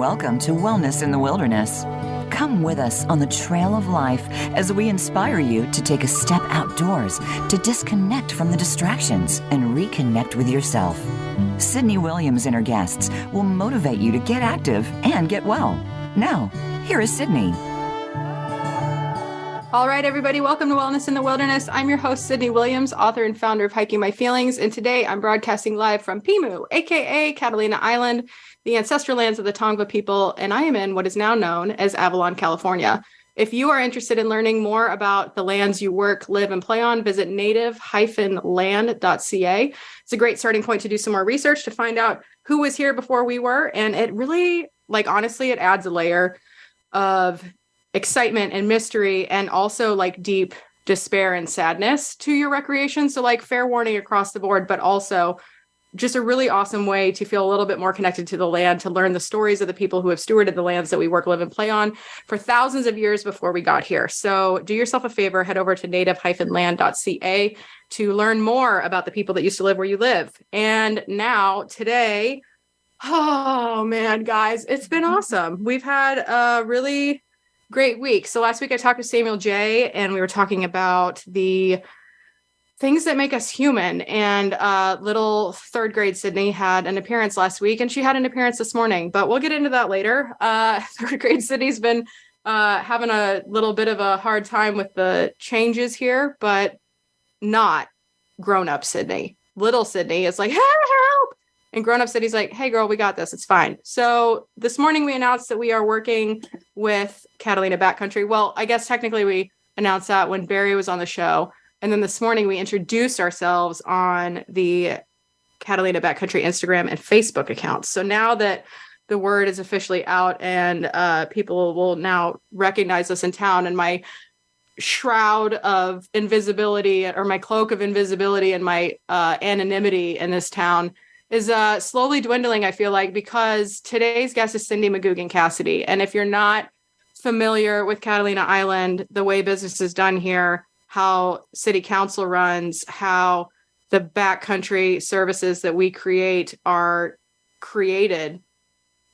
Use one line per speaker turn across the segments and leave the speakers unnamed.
welcome to Wellness in the Wilderness. Come with us on the trail of life as we inspire you to take a step outdoors, to disconnect from the distractions and reconnect with yourself. Sydney Williams and her guests will motivate you to get active and get well. Now, here is Sydney.
All right, everybody, welcome to Wellness in the Wilderness. I'm your host, Sydney Williams, author and founder of Hiking My Feelings. And today I'm broadcasting live from Pimu, aka Catalina Island, the ancestral lands of the Tongva people, and I am in what is now known as Avalon, California. If you are interested in learning more about the lands you work, live, and play on, visit native-land.ca. It's a great starting point to do some more research to find out who was here before we were. And it really, honestly, it adds a layer of excitement and mystery and also deep despair and sadness to your recreation. So fair warning across the board, but also just a really awesome way to feel a little bit more connected to the land, to learn the stories of the people who have stewarded the lands that we work, live, and play on for thousands of years before we got here. So do yourself a favor, head over to native-land.ca to learn more about the people that used to live where you live. And now today, oh man, guys, it's been awesome. We've had a really great week. So last week I talked with Samuel J. and we were talking about the things that make us human. And little third grade Sydney had an appearance last week and she had an appearance this morning, but we'll get into that later. Third grade Sydney's been having a little bit of a hard time with the changes here, but not grown-up Sydney. Little Sydney is like, help! And grown-up Sydney's like, hey girl, we got this. It's fine. So this morning we announced that we are working with Catalina Backcountry. Well, I guess technically we announced that when Barry was on the show. And then this morning we introduced ourselves on the Catalina Backcountry Instagram and Facebook accounts. So now that the word is officially out and people will now recognize us in town, and my shroud of invisibility or my cloak of invisibility and my anonymity in this town is slowly dwindling, I feel like, because today's guest is Cinde MacGugan-Cassidy. And if you're not familiar with Catalina Island, the way business is done here, how city council runs, how the backcountry services that we create are created,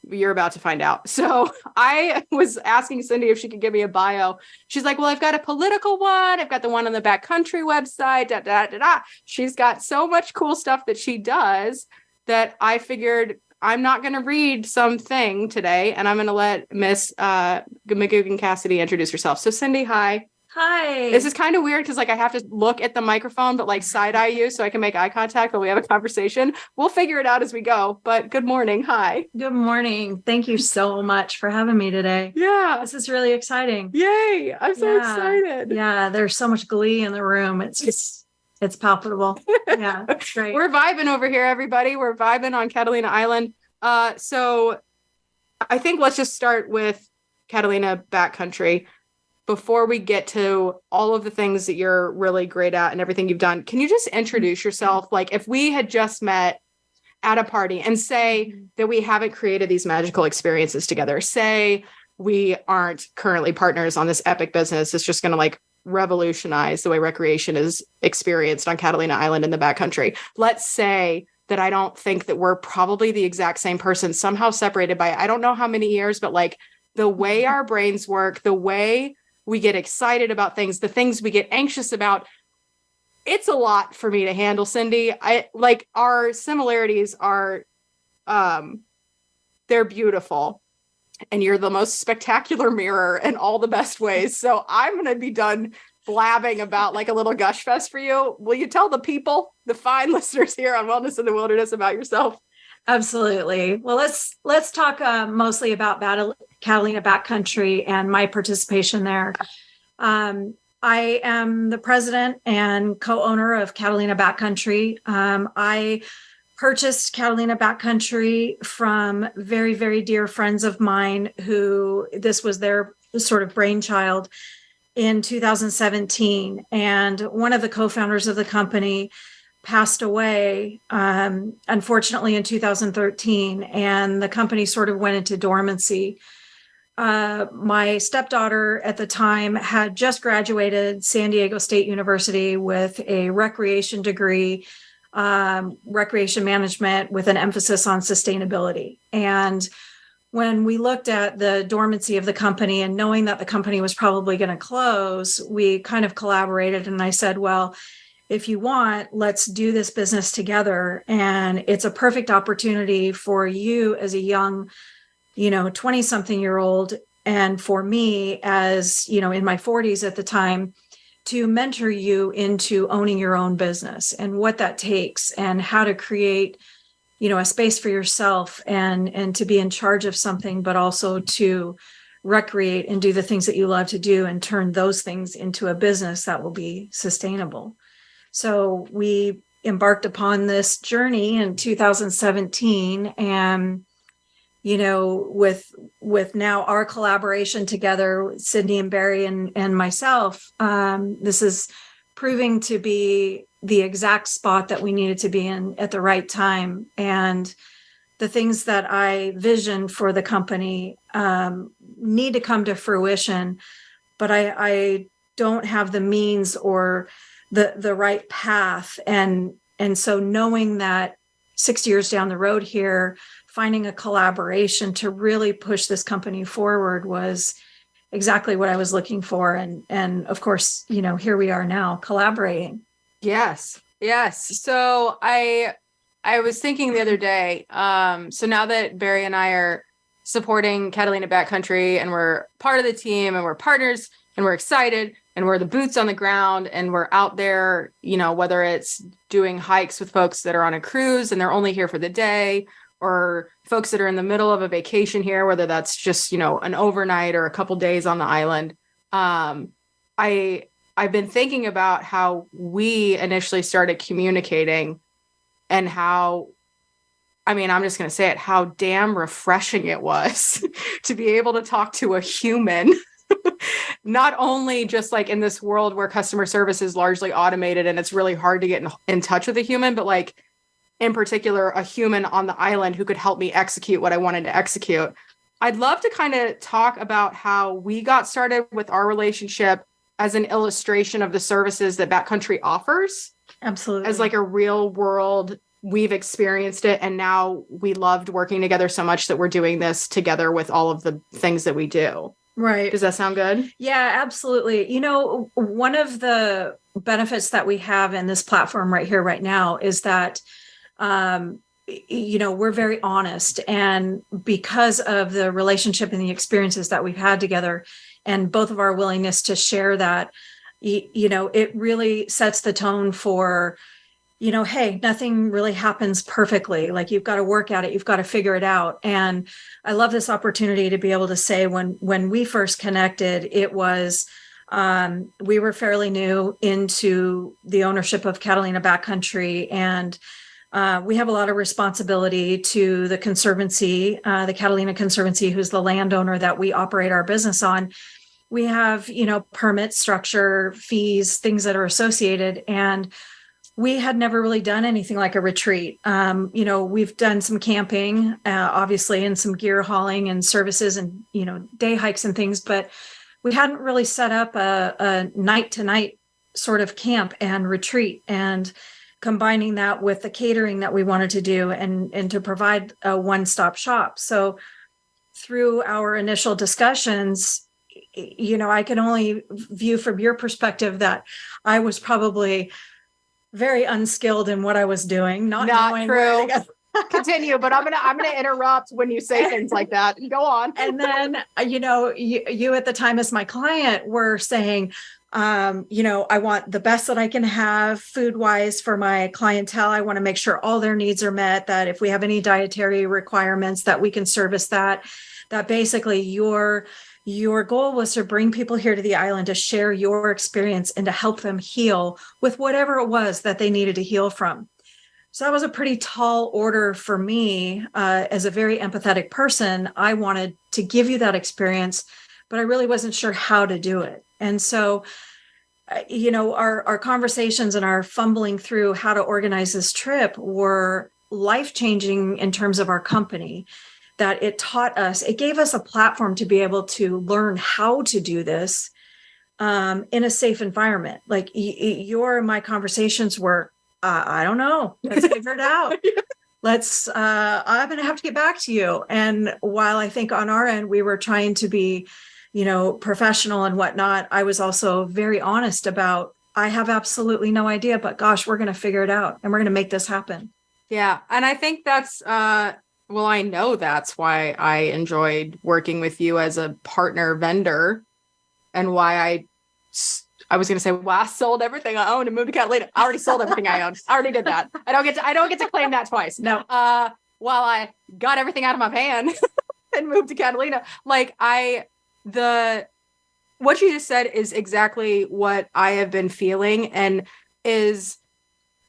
you're about to find out. So I was asking Cinde if she could give me a bio. She's like, well, I've got a political one. I've got the one on the backcountry website. She's got so much cool stuff that she does that I figured I'm not going to read something today, and I'm going to let Miss MacGugan-Cassidy introduce herself. So Cinde, hi.
Hi.
This is kind of weird because I have to look at the microphone, but side eye you so I can make eye contact while we have a conversation. We'll figure it out as we go. But good morning. Hi.
Good morning. Thank you so much for having me today.
Yeah.
This is really exciting.
Yay. I'm so excited.
Yeah. There's so much glee in the room. It's palpable. Yeah. It's great.
We're vibing over here, everybody. We're vibing on Catalina Island. So I think let's just start with Catalina Backcountry. Before we get to all of the things that you're really great at and everything you've done, can you just introduce yourself? If we had just met at a party and say that we haven't created these magical experiences together, say we aren't currently partners on this epic business, it's just going to revolutionize the way recreation is experienced on Catalina Island in the backcountry. Let's say that I don't think that we're probably the exact same person, somehow separated by, I don't know how many years, but the way our brains work, the way we get excited about things, the things we get anxious about. It's a lot for me to handle, Cinde. Our similarities are, they're beautiful. And you're the most spectacular mirror in all the best ways. So I'm going to be done blabbing about a little gush fest for you. Will you tell the people, the fine listeners here on Wellness in the Wilderness, about yourself?
Absolutely. Well, let's talk mostly about Catalina Backcountry and my participation there. I am the president and co-owner of Catalina Backcountry. I purchased Catalina Backcountry from very, very dear friends of mine who this was their sort of brainchild in 2017. And one of the co-founders of the company passed away, unfortunately, in 2013, and the company sort of went into dormancy. My stepdaughter at the time had just graduated San Diego State University with a recreation degree, recreation management with an emphasis on sustainability. And when we looked at the dormancy of the company and knowing that the company was probably going to close, we kind of collaborated. And I said, well, if you want, let's do this business together. And it's a perfect opportunity for you as a young, 20-something-year-old, and for me as, in my 40s at the time, to mentor you into owning your own business and what that takes and how to create, a space for yourself and to be in charge of something, but also to recreate and do the things that you love to do and turn those things into a business that will be sustainable. So we embarked upon this journey in 2017, and with now our collaboration together, Cinde and Barry and myself, this is proving to be the exact spot that we needed to be in at the right time. And the things that I visioned for the company need to come to fruition, but I don't have the means or the right path. And so knowing that 6 years down the road here, finding a collaboration to really push this company forward was exactly what I was looking for. And of course, here we are now collaborating.
Yes. So I was thinking the other day, so now that Barry and I are supporting Catalina Backcountry and we're part of the team and we're partners and we're excited and we're the boots on the ground and we're out there, whether it's doing hikes with folks that are on a cruise and they're only here for the day, or folks that are in the middle of a vacation here, whether that's just, an overnight or a couple days on the island. I've been thinking about how we initially started communicating and how, I'm just going to say it, how damn refreshing it was to be able to talk to a human, not only just like in this world where customer service is largely automated and it's really hard to get in touch with a human, but like in particular, a human on the island who could help me execute what I wanted to execute. I'd love to kind of talk about how we got started with our relationship as an illustration of the services that Backcountry offers.
Absolutely.
As like a real world, we've experienced it. And now we loved working together so much that we're doing this together with all of the things that we do.
Right.
Does that sound good?
Yeah, absolutely. One of the benefits that we have in this platform right here, right now, is that, we're very honest. And because of the relationship and the experiences that we've had together and both of our willingness to share that, it really sets the tone for, hey, nothing really happens perfectly. Like you've got to work at it. You've got to figure it out. And I love this opportunity to be able to say when we first connected, it was, we were fairly new into the ownership of Catalina Backcountry, and we have a lot of responsibility to the Conservancy, the Catalina Conservancy, who's the landowner that we operate our business on. We have, permit structure, fees, things that are associated. And we had never really done anything like a retreat. We've done some camping, obviously, and some gear hauling and services and, day hikes and things, but we hadn't really set up a night-to-night sort of camp and retreat, and combining that with the catering that we wanted to do and to provide a one-stop shop. So through our initial discussions, I can only view from your perspective that I was probably very unskilled in what I was doing. Not knowing
true. Continue, but I'm gonna interrupt when you say things like that. Go on.
And then, you at the time as my client were saying, I want the best that I can have food wise for my clientele. I want to make sure all their needs are met, that if we have any dietary requirements that we can service that basically your goal was to bring people here to the island to share your experience and to help them heal with whatever it was that they needed to heal from. So that was a pretty tall order for me. As a very empathetic person, I wanted to give you that experience, but I really wasn't sure how to do it. And so, our conversations and our fumbling through how to organize this trip were life-changing in terms of our company, that it taught us, it gave us a platform to be able to learn how to do this in a safe environment. Like my conversations were, I don't know, let's figure it out. I'm going to have to get back to you. And while I think on our end, we were trying to be, professional and whatnot, I was also very honest about, I have absolutely no idea, but gosh, we're going to figure it out and we're going to make this happen.
Yeah. And I think that's, I know that's why I enjoyed working with you as a partner vendor, and why I was going to say, well, I sold everything I owned and moved to Catalina. I already sold everything I owned. I already did that. I don't get to claim that twice. No. While I got everything out of my van and moved to Catalina, what you just said is exactly what I have been feeling, and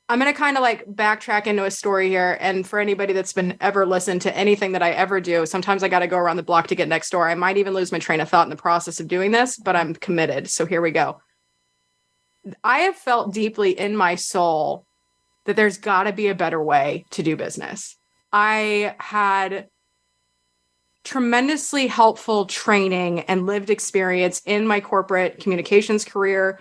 I'm going to kind of backtrack into a story here. And for anybody that's been ever listened to anything that I ever do, sometimes I got to go around the block to get next door. I might even lose my train of thought in the process of doing this, but I'm committed. So here we go. I have felt deeply in my soul that there's got to be a better way to do business. I had tremendously helpful training and lived experience in my corporate communications career.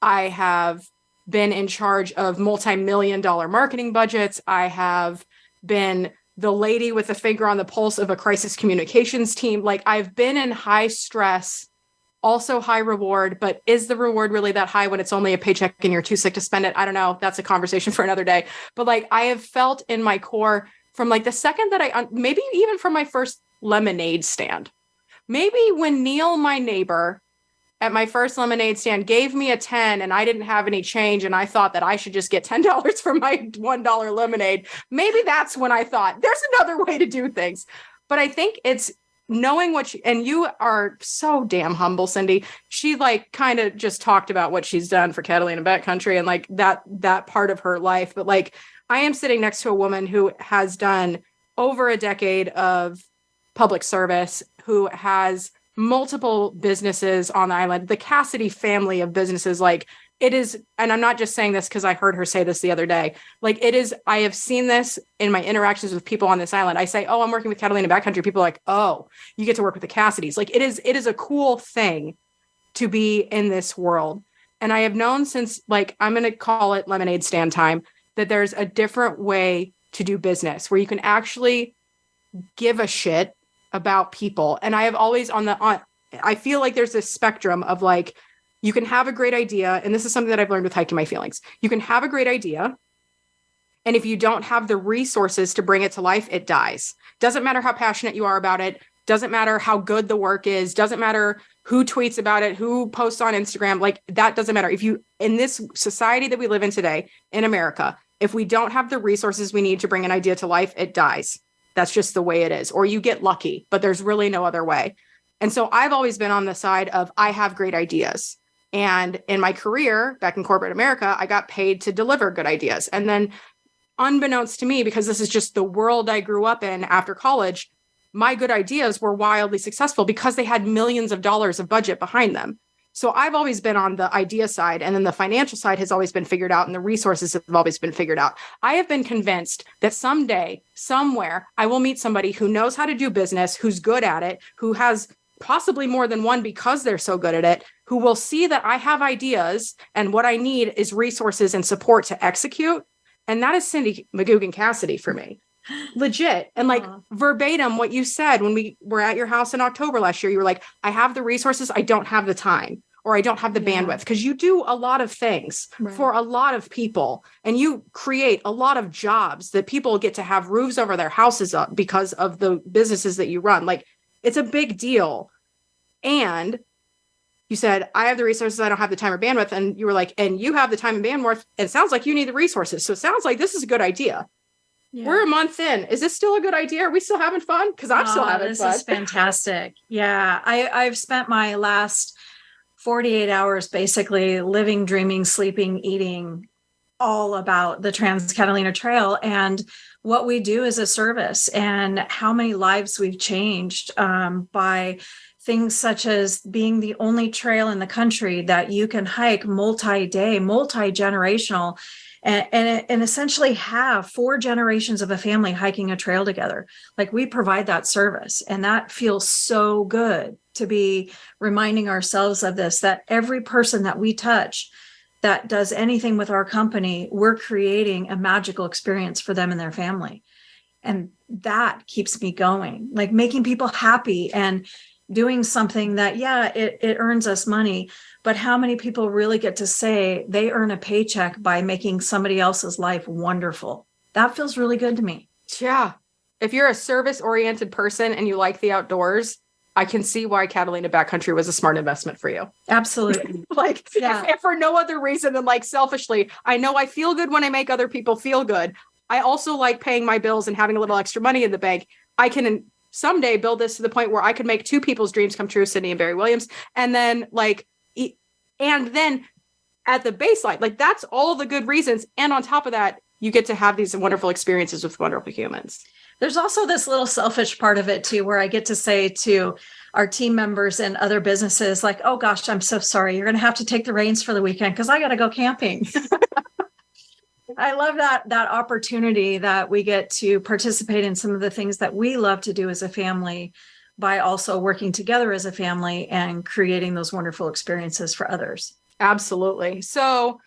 I have been in charge of multi-million-dollar marketing budgets. I have been the lady with a finger on the pulse of a crisis communications team. I've been in high stress, also high reward, but is the reward really that high when it's only a paycheck and you're too sick to spend it? I don't know. That's a conversation for another day. But I have felt in my core from the second that maybe even from my first lemonade stand, maybe when Neil, my neighbor at my first lemonade stand, gave me a 10 and I didn't have any change and I thought that I should just get $10 for my $1 lemonade. Maybe that's when I thought there's another way to do things. But I think it's knowing and you are so damn humble, Cindy. She kind of just talked about what she's done for Catalina Backcountry and that part of her life. But I am sitting next to a woman who has done over a decade of public service, who has multiple businesses on the island, the Cassidy family of businesses. It is, and I'm not just saying this because I heard her say this the other day, it is, I have seen this in my interactions with people on this island. I say, oh, I'm working with Catalina Backcountry. People are like, oh, you get to work with the Cassidys. It is a cool thing to be in this world. And I have known since I'm going to call it lemonade stand time, that there's a different way to do business where you can actually give a shit about people. And I have always I feel like there's this spectrum of you can have a great idea. And this is something that I've learned with Hiking My Feelings. You can have a great idea, and if you don't have the resources to bring it to life, it dies. Doesn't matter how passionate you are about it. Doesn't matter how good the work is. Doesn't matter who tweets about it, who posts on Instagram. That doesn't matter. In this society that we live in today, in America, if we don't have the resources we need to bring an idea to life, it dies. That's just the way it is. Or you get lucky, but there's really no other way. And so I've always been on the side of I have great ideas. And in my career back in corporate America, I got paid to deliver good ideas. And then unbeknownst to me, because this is just the world I grew up in after college, my good ideas were wildly successful because they had millions of dollars of budget behind them. So I've always been on the idea side, and then the financial side has always been figured out, and the resources have always been figured out. I have been convinced that someday, somewhere, I will meet somebody who knows how to do business, who's good at it, who has possibly more than one because they're so good at it, who will see that I have ideas and what I need is resources and support to execute. And that is Cinde MacGugan-Cassidy for me. Legit. And verbatim what you said when we were at your house in October last year, you were like, I have the resources, I don't have the time, or I don't have the bandwidth, because you do a lot of things for a lot of people, and you create a lot of jobs that people get to have roofs over their houses up because of the businesses that you run. It's a big deal. And you said, I have the resources, I don't have the time or bandwidth. And you were like, and you have the time and bandwidth. It sounds like you need the resources. So it sounds like this is a good idea. Yeah. We're a month in. Is this still a good idea? Are we still having fun? Because I'm still having fun.
This is fantastic. Yeah. I've spent my last 48 hours basically living, dreaming, sleeping, eating all about the Trans-Catalina Trail and what we do as a service and how many lives we've changed by things such as being the only trail in the country that you can hike multi-day, multi-generational, and essentially have 4 generations of a family hiking a trail together. We provide that service, and that feels so good to be reminding ourselves of this, that every person that we touch that does anything with our company, we're creating a magical experience for them and their family. And that keeps me going, like making people happy and doing something that, it earns us money. But how many people really get to say they earn a paycheck by making somebody else's life wonderful? That feels really good to me.
Yeah. If you're a service-oriented person and you like the outdoors, I can see why Catalina Backcountry was a smart investment for you.
Absolutely.
If for no other reason than like selfishly, I know I feel good when I make other people feel good. I also like paying my bills and having a little extra money in the bank. I can someday build this to the point where I could make two people's dreams come true, Cinde and Barry Williams. And then at the baseline, like that's all the good reasons. And on top of that, you get to have these wonderful experiences with wonderful humans.
There's also this little selfish part of it too, where I get to say to our team members and other businesses like, oh gosh, I'm so sorry. You're going to have to take the reins for the weekend because I got to go camping. I love that opportunity that we get to participate in some of the things that we love to do as a family by also working together as a family and creating those wonderful experiences for others.
Absolutely. So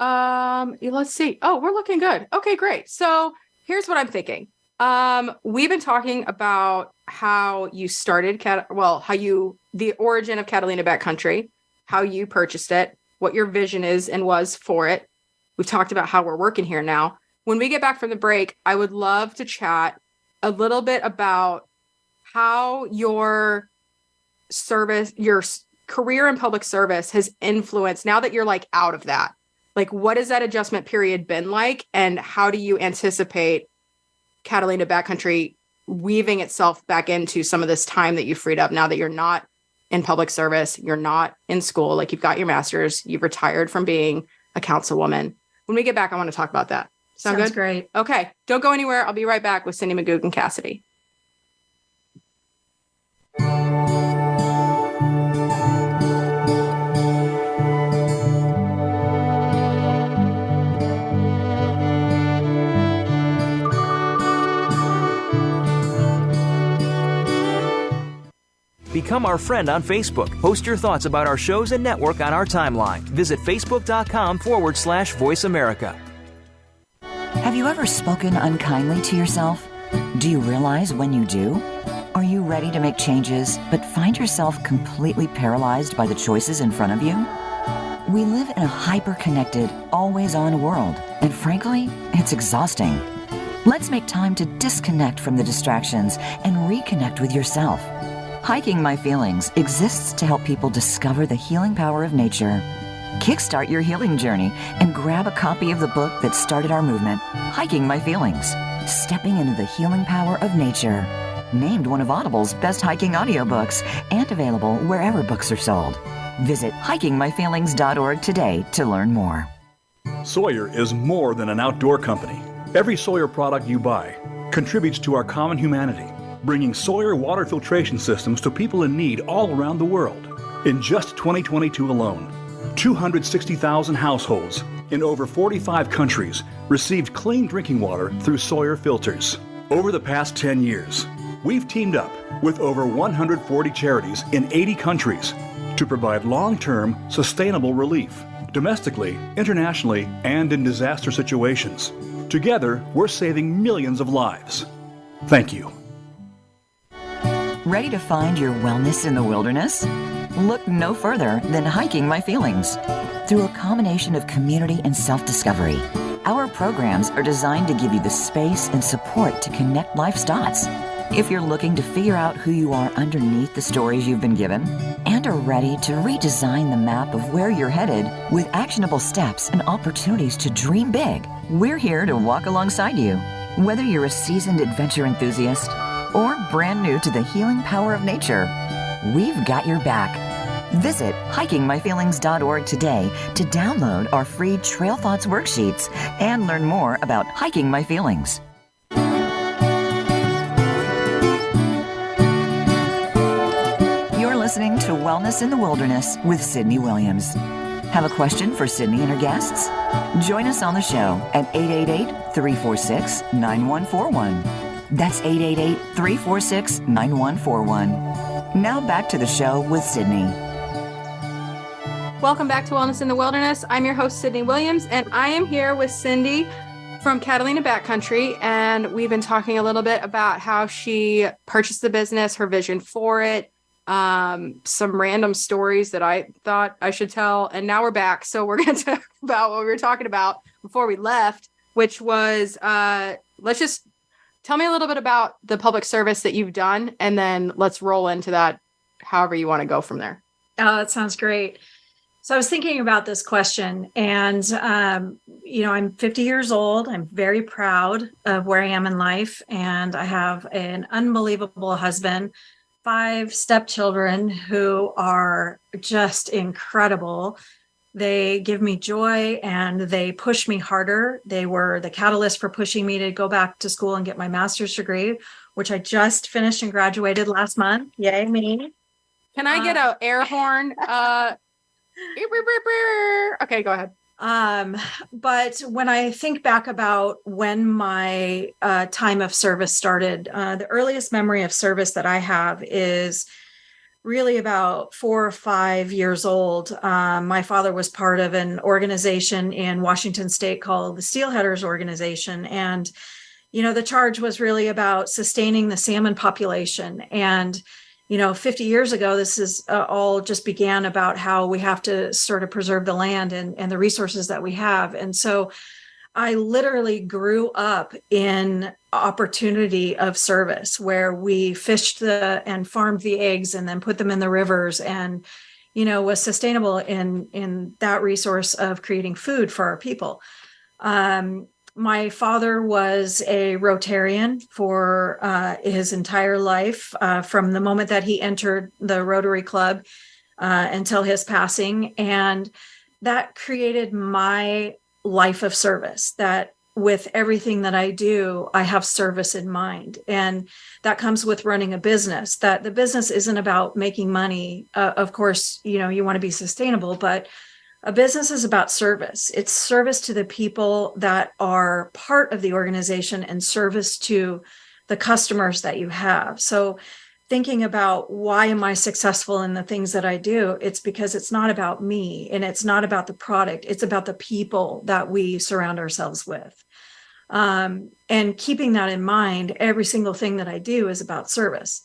let's see. Oh, we're looking good. Okay, great. So here's what I'm thinking. We've been talking about how you started, the origin of Catalina Backcountry, how you purchased it, what your vision is and was for it. We've talked about how we're working here now. When we get back from the break, I would love to chat a little bit about how your career in public service has influenced, now that you're like out of that, like what has that adjustment period been like? And how do you anticipate Catalina Backcountry weaving itself back into some of this time that you freed up now that you're not in public service, you're not in school, like you've got your master's, you've retired from being a councilwoman. When we get back, I want to talk about that. Sounds good?
Great.
Okay. Don't go anywhere. I'll be right back with Cinde MacGugan-Cassidy.
Become our friend on Facebook. Post your thoughts about our shows and network on our timeline. Visit facebook.com/Voice America.
Have you ever spoken unkindly to yourself? Do you realize when you do? Are you ready to make changes, but find yourself completely paralyzed by the choices in front of you? We live in a hyper-connected, always-on world, and frankly, it's exhausting. Let's make time to disconnect from the distractions and reconnect with yourself. Hiking My Feelings exists to help people discover the healing power of nature. Kickstart your healing journey and grab a copy of the book that started our movement, Hiking My Feelings, Stepping into the Healing Power of Nature. Named one of Audible's best hiking audiobooks and available wherever books are sold. Visit hikingmyfeelings.org today to learn more.
Sawyer is more than an outdoor company. Every Sawyer product you buy contributes to our common humanity, bringing Sawyer water filtration systems to people in need all around the world. In just 2022 alone, 260,000 households in over 45 countries received clean drinking water through Sawyer filters. Over the past 10 years, we've teamed up with over 140 charities in 80 countries to provide long-term, sustainable relief, domestically, internationally, and in disaster situations. Together, we're saving millions of lives. Thank you.
Ready to find your wellness in the wilderness? Look no further than Hiking My Feelings. Through a combination of community and self-discovery, our programs are designed to give you the space and support to connect life's dots. If you're looking to figure out who you are underneath the stories you've been given and are ready to redesign the map of where you're headed with actionable steps and opportunities to dream big, we're here to walk alongside you. Whether you're a seasoned adventure enthusiast or brand new to the healing power of nature, we've got your back. Visit hikingmyfeelings.org today to download our free Trail Thoughts worksheets and learn more about Hiking My Feelings. You're listening to Wellness in the Wilderness with Cinde Williams. Have a question for Cinde and her guests? Join us on the show at 888-346-9141. That's 888-346-9141. Now back to the show with Cinde.
Welcome back to Wellness in the Wilderness. I'm your host, Cinde Williams, and I am here with Cinde from Catalina Backcountry, and we've been talking a little bit about how she purchased the business, her vision for it, some random stories that I thought I should tell, and now we're back. So we're going to talk about what we were talking about before we left, which was, let's just tell me a little bit about the public service that you've done, and then let's roll into that however you want to go from there.
Oh, that sounds great. So I was thinking about this question, and, I'm 50 years old. I'm very proud of where I am in life, and I have an unbelievable husband, 5 stepchildren who are just incredible. They give me joy and they push me harder. They were the catalyst for pushing me to go back to school and get my master's degree, which I just finished and graduated last month. Yay, me.
Can I get an air horn? Okay, go ahead.
But when I think back about when my time of service started, the earliest memory of service that I have is really about 4 or 5 years old. My father was part of an organization in Washington State called the Steelheaders Organization. And, the charge was really about sustaining the salmon population. And 50 years ago, this is all just began about how we have to sort of preserve the land and the resources that we have. And so I literally grew up in opportunity of service where we fished and farmed the eggs and then put them in the rivers and, was sustainable in that resource of creating food for our people. My father was a Rotarian for his entire life, from the moment that he entered the Rotary Club until his passing. And that created my life of service, that with everything that I do, I have service in mind. And that comes with running a business, that the business isn't about making money. Of course, you want to be sustainable, but a business is about service. It's service to the people that are part of the organization and service to the customers that you have. So thinking about why am I successful in the things that I do, it's because it's not about me and it's not about the product. It's about the people that we surround ourselves with. And keeping that in mind, every single thing that I do is about service.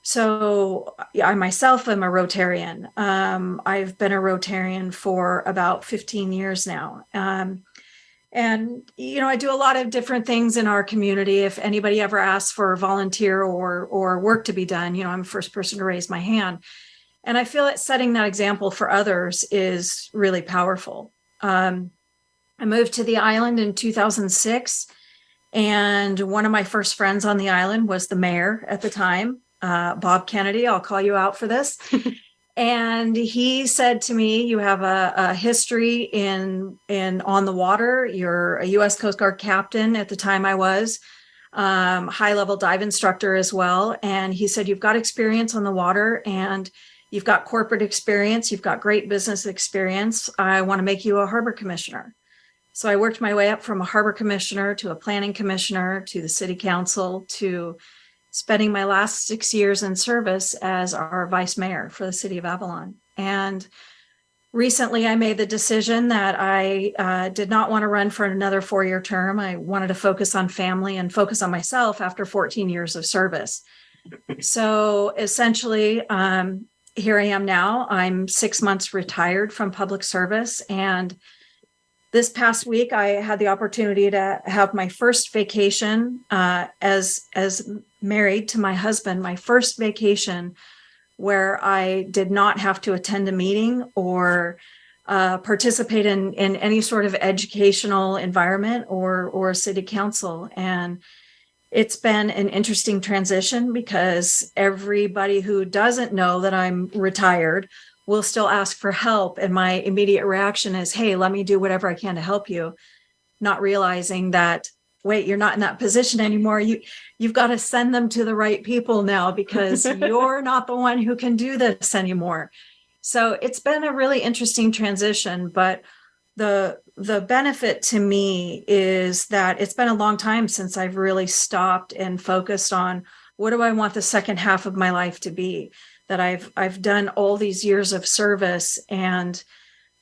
So I myself am a Rotarian. I've been a Rotarian for about 15 years now. And, I do a lot of different things in our community. If anybody ever asks for a volunteer or work to be done, I'm the first person to raise my hand. And I feel that setting that example for others is really powerful. I moved to the island in 2006. And one of my first friends on the island was the mayor at the time. Bob Kennedy, I'll call you out for this. And he said to me, you have a history in on the water. You're a U.S. Coast Guard captain at the time I was, high-level dive instructor as well. And he said, you've got experience on the water and you've got corporate experience. You've got great business experience. I want to make you a harbor commissioner. So I worked my way up from a harbor commissioner to a planning commissioner to the city council to spending my last 6 years in service as our vice mayor for the city of Avalon. And recently I made the decision that I did not want to run for another 4-year term. I wanted to focus on family and focus on myself after 14 years of service. So essentially, here I am now. I'm 6 months retired from public service. And this past week, I had the opportunity to have my first vacation as married to my husband, my first vacation where I did not have to attend a meeting or participate in any sort of educational environment or city council. And it's been an interesting transition because everybody who doesn't know that I'm retired will still ask for help. And my immediate reaction is, hey, let me do whatever I can to help you. Not realizing that, wait, you're not in that position anymore. You've got to send them to the right people now because you're not the one who can do this anymore. So it's been a really interesting transition, but the benefit to me is that it's been a long time since I've really stopped and focused on what do I want the second half of my life to be, that I've done all these years of service and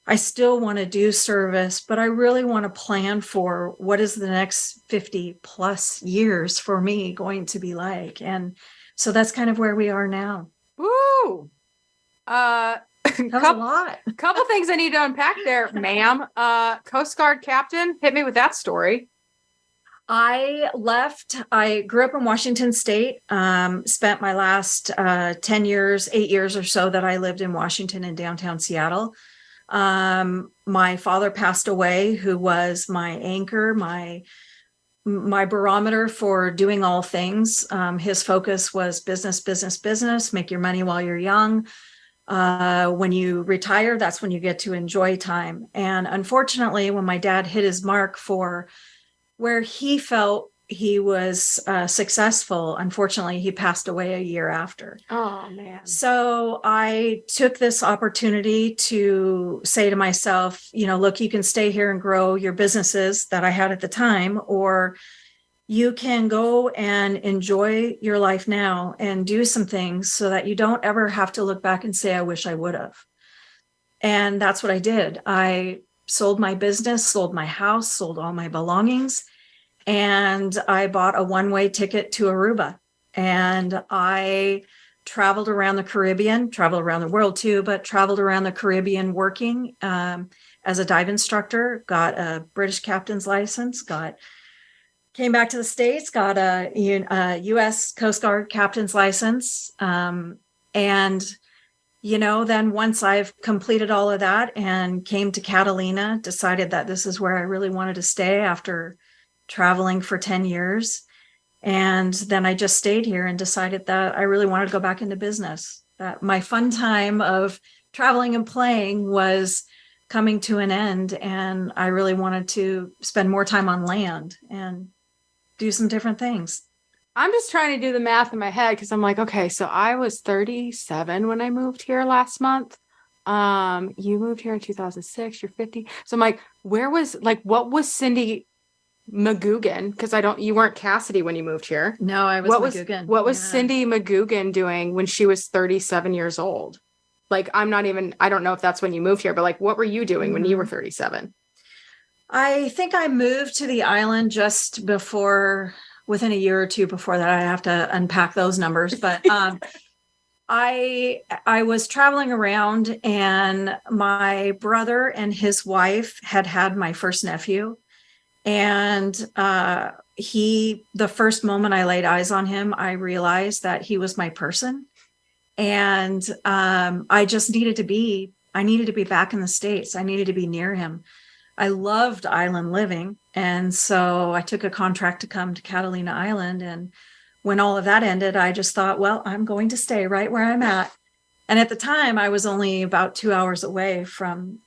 I still want to do service, but I really want to plan for what is the next 50 plus years for me going to be like. And so that's kind of where we are now.
Woo!
That was a lot.
Couple things I need to unpack there, ma'am. Coast Guard captain, hit me with that story.
I grew up in Washington State, spent my last 10 years, 8 years or so that I lived in Washington in downtown Seattle. My father passed away, who was my anchor, my barometer for doing all things. His focus was business, business, business, make your money while you're young. When you retire, that's when you get to enjoy time. And unfortunately, when my dad hit his mark for where he felt he was successful, unfortunately, he passed away a year after.
Oh, man.
So I took this opportunity to say to myself, look, you can stay here and grow your businesses that I had at the time, or you can go and enjoy your life now and do some things so that you don't ever have to look back and say, I wish I would have. And that's what I did. I sold my business, sold my house, sold all my belongings, and I bought a one-way ticket to Aruba. And I traveled around the Caribbean, traveled around the world too, but traveled around the Caribbean working as a dive instructor, got a British captain's license, came back to the States, got a U.S. Coast Guard captain's license. Then once I've completed all of that and came to Catalina, decided that this is where I really wanted to stay after traveling for 10 years. And then I just stayed here and decided that I really wanted to go back into business. That my fun time of traveling and playing was coming to an end. And I really wanted to spend more time on land and do some different things.
I'm just trying to do the math in my head because I'm like, okay, so I was 37 when I moved here last month. You moved here in 2006, you're 50. So I'm like, what was Cinde MacGugan? Because you weren't Cassidy when you moved here.
No, I was MacGugan.
What was Cinde MacGugan doing when she was 37 years old? Like, I don't know if that's when you moved here, but like, what were you doing when you were 37?
I think I moved to the island just within a year or two before that. I have to unpack those numbers, but I was traveling around, and my brother and his wife had my first nephew. And the first moment I laid eyes on him, I realized that he was my person. And I just needed to be back in the States. I needed to be near him. I loved island living. And so I took a contract to come to Catalina Island. And when all of that ended, I just thought, well, I'm going to stay right where I'm at. And at the time, I was only about 2 hours away from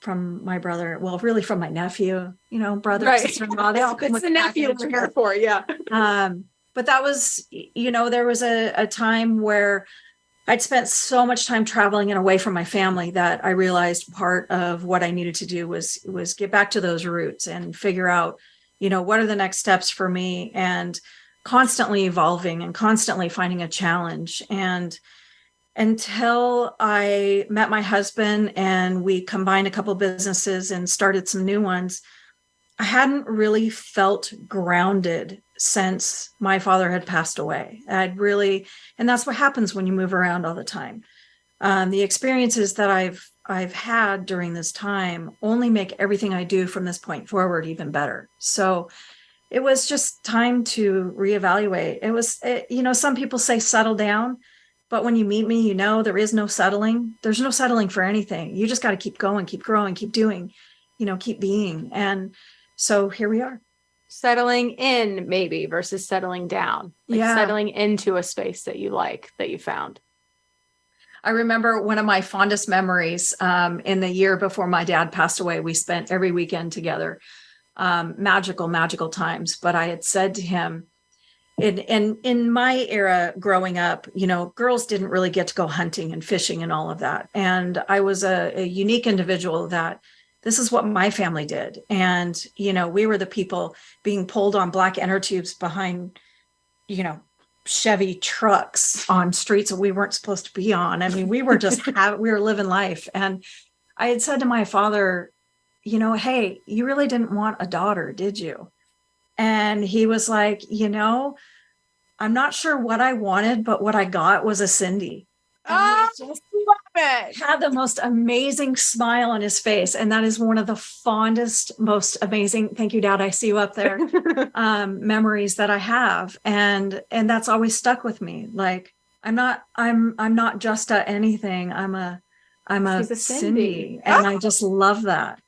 my brother. Well, really from my nephew, brother,
right.
Sister-in-law. They all come with
the nephew we're here for, yeah.
But that was, there was a time where I'd spent so much time traveling and away from my family that I realized part of what I needed to do was get back to those roots and figure out, what are the next steps for me, and constantly evolving and constantly finding a challenge. And until I met my husband and we combined a couple of businesses and started some new ones, I hadn't really felt grounded since my father had passed away. And that's what happens when you move around all the time. The experiences that I've had during this time only make everything I do from this point forward even better. So it was just time to reevaluate. Some people say settle down, but when you meet me, there is no settling. There's no settling for anything. You just got to keep going, keep growing, keep doing, keep being. And so here we are.
Settling in maybe versus settling down. Settling into a space that you like, that you found.
I remember one of my fondest memories in the year before my dad passed away. We spent every weekend together. Magical times. But I had said to him, in my era growing up, girls didn't really get to go hunting and fishing and all of that. And I was a unique individual that this is what my family did. And, we were the people being pulled on black inner tubes behind, Chevy trucks on streets that we weren't supposed to be on. I mean, we were just we were living life. And I had said to my father, hey, you really didn't want a daughter, did you? And he was like, I'm not sure what I wanted, but what I got was a Cinde. And he just
love it.
Had the most amazing smile on his face. And that is one of the fondest, most amazing, thank you, Dad, I see you up there, memories that I have. And that's always stuck with me. Like, I'm not just a anything. I'm a Cinde. And I just love that.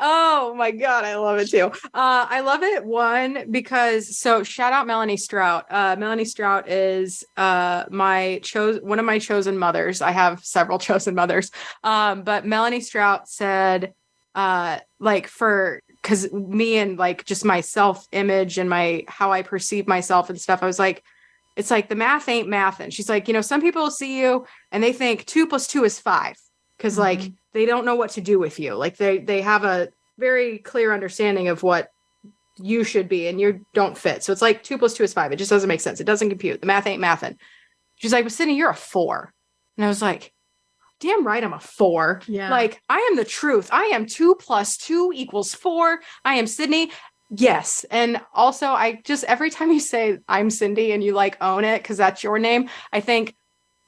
Oh my God, I love it too. I love it, one, because shout out Melanie Strout. Melanie Strout is one of my chosen mothers. I have several chosen mothers. But Melanie Strout said, because me and like just my self-image and how I perceive myself and stuff, I was like, it's like the math ain't mathin'. She's like, some people see you and they think 2 + 2 is 5. Because like they don't know what to do with you. Like they have a very clear understanding of what you should be and you don't fit. So it's like 2 + 2 is 5. It just doesn't make sense. It doesn't compute. The math ain't mathin'. She's like, but Cinde, you're a 4. And I was like, damn right, I'm a 4.
Yeah.
Like, I am the truth. I am 2 + 2 = 4. I am Cinde. Yes. And also I just, every time you say I'm Cinde and you like own it, because that's your name, I think,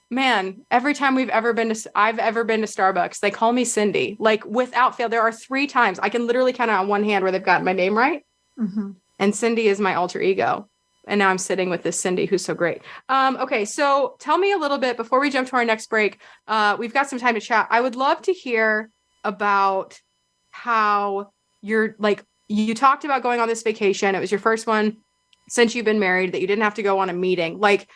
man, every time I've ever been to Starbucks, they call me Cinde, like without fail. There are 3 times I can literally count on one hand where they've gotten my name right.
Mm-hmm.
And Cinde is my alter ego. And now I'm sitting with this Cinde who's so great. Okay. So tell me a little bit before we jump to our next break. We've got some time to chat. I would love to hear about how you're like, you talked about going on this vacation. It was your first one since you've been married that you didn't have to go on a meeting. Like,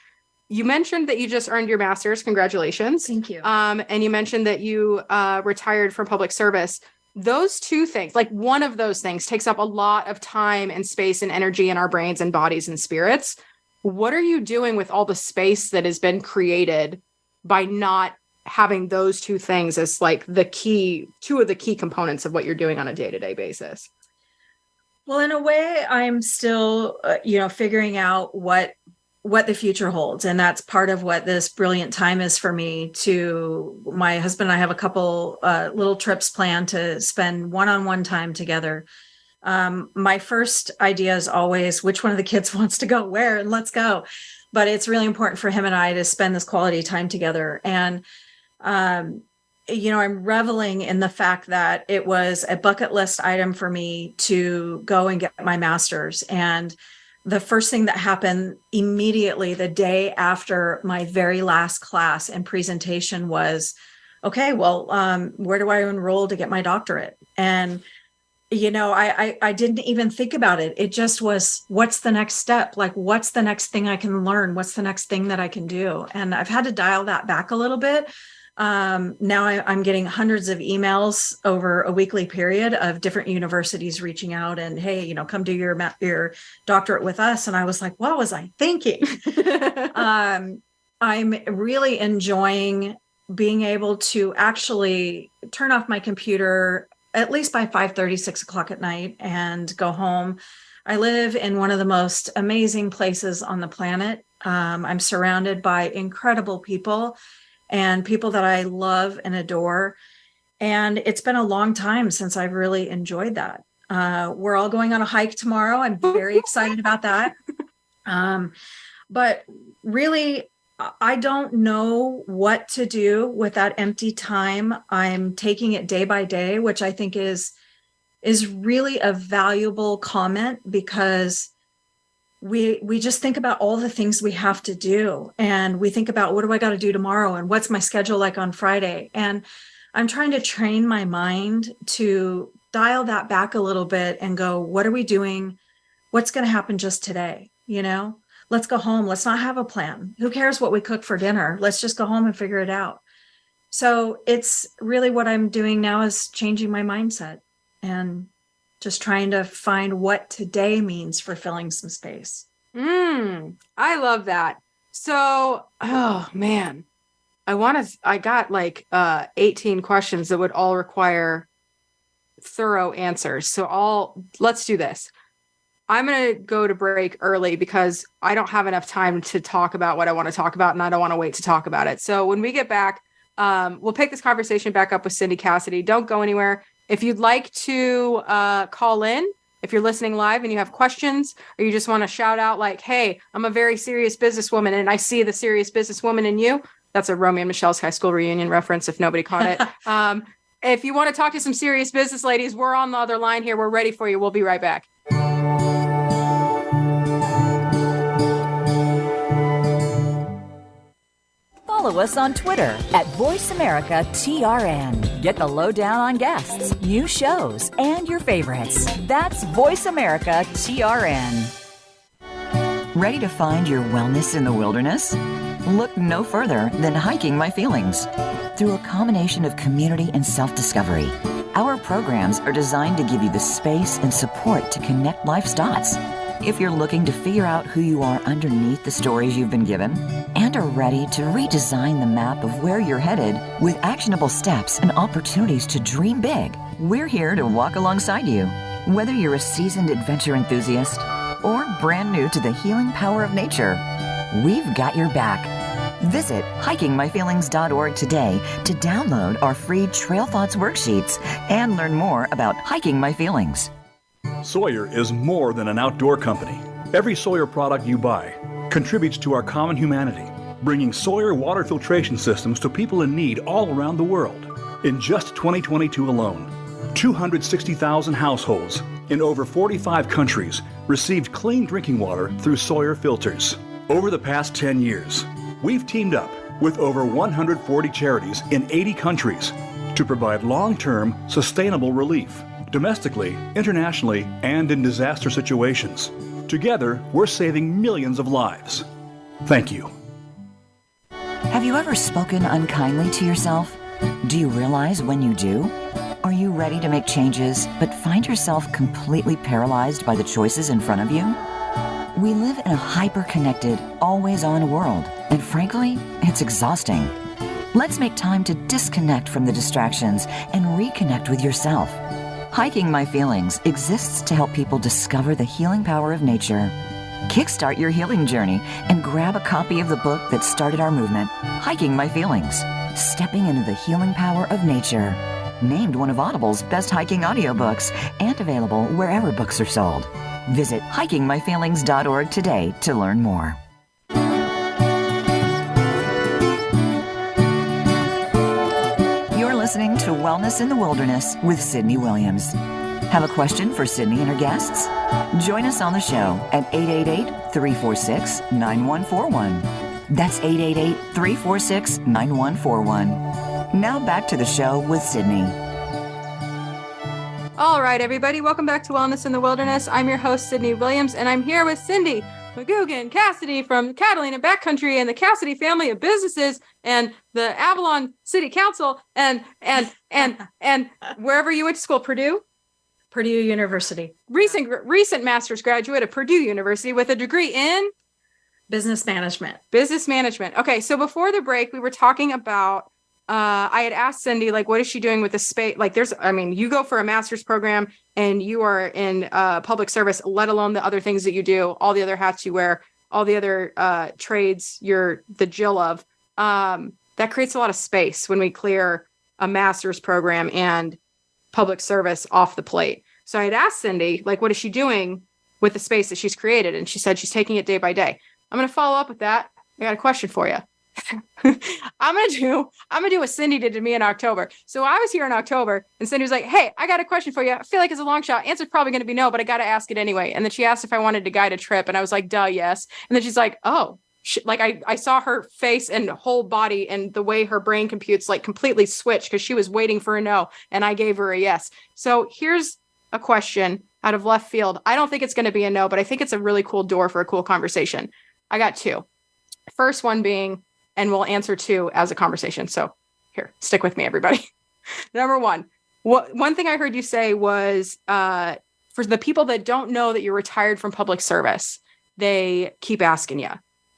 you mentioned that you just earned your master's. Congratulations.
Thank you.
And you mentioned that you retired from public service. Those 2 things, like one of those things takes up a lot of time and space and energy in our brains and bodies and spirits. What are you doing with all the space that has been created by not having those 2 things as like the key, 2 of the key components of what you're doing on a day-to-day basis?
Well, in a way, I'm still, figuring out what the future holds. And that's part of what this brilliant time is for me. To my husband and I have a couple little trips planned to spend one-on-one time together. My first idea is always which one of the kids wants to go where, and let's go. But it's really important for him and I to spend this quality time together. And, I'm reveling in the fact that it was a bucket list item for me to go and get my master's. And the first thing that happened immediately the day after my very last class and presentation was, okay, well, where do I enroll to get my doctorate? And, I didn't even think about it. It just was, what's the next step? Like, what's the next thing I can learn? What's the next thing that I can do? And I've had to dial that back a little bit. Now I'm getting hundreds of emails over a weekly period of different universities reaching out and, hey, come do your doctorate with us. And I was like, what was I thinking? I'm really enjoying being able to actually turn off my computer at least by 5:30, 6 o'clock at night and go home. I live in one of the most amazing places on the planet. I'm surrounded by incredible people and people that I love and adore. And it's been a long time since I've really enjoyed that. We're all going on a hike tomorrow. I'm very excited about that. But really, I don't know what to do with that empty time. I'm taking it day by day, which I think is really a valuable comment, because we just think about all the things we have to do. And we think about, what do I got to do tomorrow? And what's my schedule like on Friday? And I'm trying to train my mind to dial that back a little bit and go, what are we doing? What's going to happen just today? Let's go home. Let's not have a plan. Who cares what we cook for dinner? Let's just go home and figure it out. So it's really what I'm doing now is changing my mindset and just trying to find what today means for filling some space.
I love that. So, oh man, I got like 18 questions that would all require thorough answers. So let's do this. I'm going to go to break early because I don't have enough time to talk about what I want to talk about, and I don't want to wait to talk about it. So when we get back, We'll pick this conversation back up with Cinde Cassidy. Don't go anywhere. If you'd like to call in, if you're listening live and you have questions, or you just want to shout out like, hey, I'm a very serious businesswoman and I see the serious businesswoman in you. That's a Romeo and Michelle's high school reunion reference if nobody caught it. If you want to talk to some serious business ladies, we're on the other line here. We're ready for you. We'll be right back.
Follow us on Twitter at VoiceAmericaTRN. Get the lowdown on guests, new shows, and your favorites. That's VoiceAmericaTRN. Ready to find your wellness in the wilderness? Look no further than Hiking My Feelings. Through a combination of community and self-discovery, our programs are designed to give you the space and support to connect life's dots. If you're looking to figure out who you are underneath the stories you've been given and are ready to redesign the map of where you're headed with actionable steps and opportunities to dream big, we're here to walk alongside you. Whether you're a seasoned adventure enthusiast or brand new to the healing power of nature, we've got your back. Visit hikingmyfeelings.org today to download our free Trail Thoughts worksheets and learn more about Hiking My Feelings.
Sawyer is more than an outdoor company. Every Sawyer product you buy contributes to our common humanity, bringing Sawyer water filtration systems to people in need all around the world. In just 2022 alone, 260,000 households in over 45 countries received clean drinking water through Sawyer filters. Over the past 10 years, we've teamed up with over 140 charities in 80 countries to provide long-term, sustainable relief, domestically, internationally, and in disaster situations. Together, we're saving millions of lives. Thank you.
Have you ever spoken unkindly to yourself? Do you realize when you do? Are you ready to make changes, but find yourself completely paralyzed by the choices in front of you? We live in a hyper-connected, always-on world, and frankly, it's exhausting. Let's make time to disconnect from the distractions and reconnect with yourself. Hiking My Feelings exists to help people discover the healing power of nature. Kickstart your healing journey and grab a copy of the book that started our movement, Hiking My Feelings, Stepping into the Healing Power of Nature. Named one of Audible's best hiking audiobooks and available wherever books are sold. Visit hikingmyfeelings.org today to learn more. You're listening to Wellness in the Wilderness with Sydney Williams. Have a question for Sydney and her guests? Join us on the show at 888-346-9141. That's 888-346-9141. Now back to the show with Sydney.
All right, everybody. Welcome back to Wellness in the Wilderness. I'm your host, Sydney Williams, and I'm here with Cinde MacGugan-Cassidy from Catalina Backcountry and the Cassidy family of businesses and the Avalon City Council and wherever you went to school, Purdue
University.
Recent master's graduate of Purdue University with a degree in
Business management.
Okay, so before the break, we were talking about I had asked Cinde, like, what is she doing with the space? Like, you go for a master's program and you are in public service, let alone the other things that you do, all the other hats you wear, all the other trades you're the Jill of. That creates a lot of space when we clear a master's program and public service off the plate. So I had asked Cinde, like, what is she doing with the space that she's created? And she said she's taking it day by day. I'm going to follow up with that. I got a question for you. I'm gonna do what Cinde did to me in October. So I was here in October and Cindy was like, hey, I got a question for you. I feel like it's a long shot. Answer's probably going to be no, but I got to ask it anyway. And then she asked if I wanted to guide a trip. And I was like, duh, yes. And then she's like, oh, like I saw her face and whole body and the way her brain computes like completely switched because she was waiting for a no. And I gave her a yes. So here's a question out of left field. I don't think it's going to be a no, but I think it's a really cool door for a cool conversation. I got two. First one being, and we'll answer two as a conversation. So here, stick with me, everybody. Number one, one thing I heard you say was for the people that don't know that you're retired from public service, they keep asking you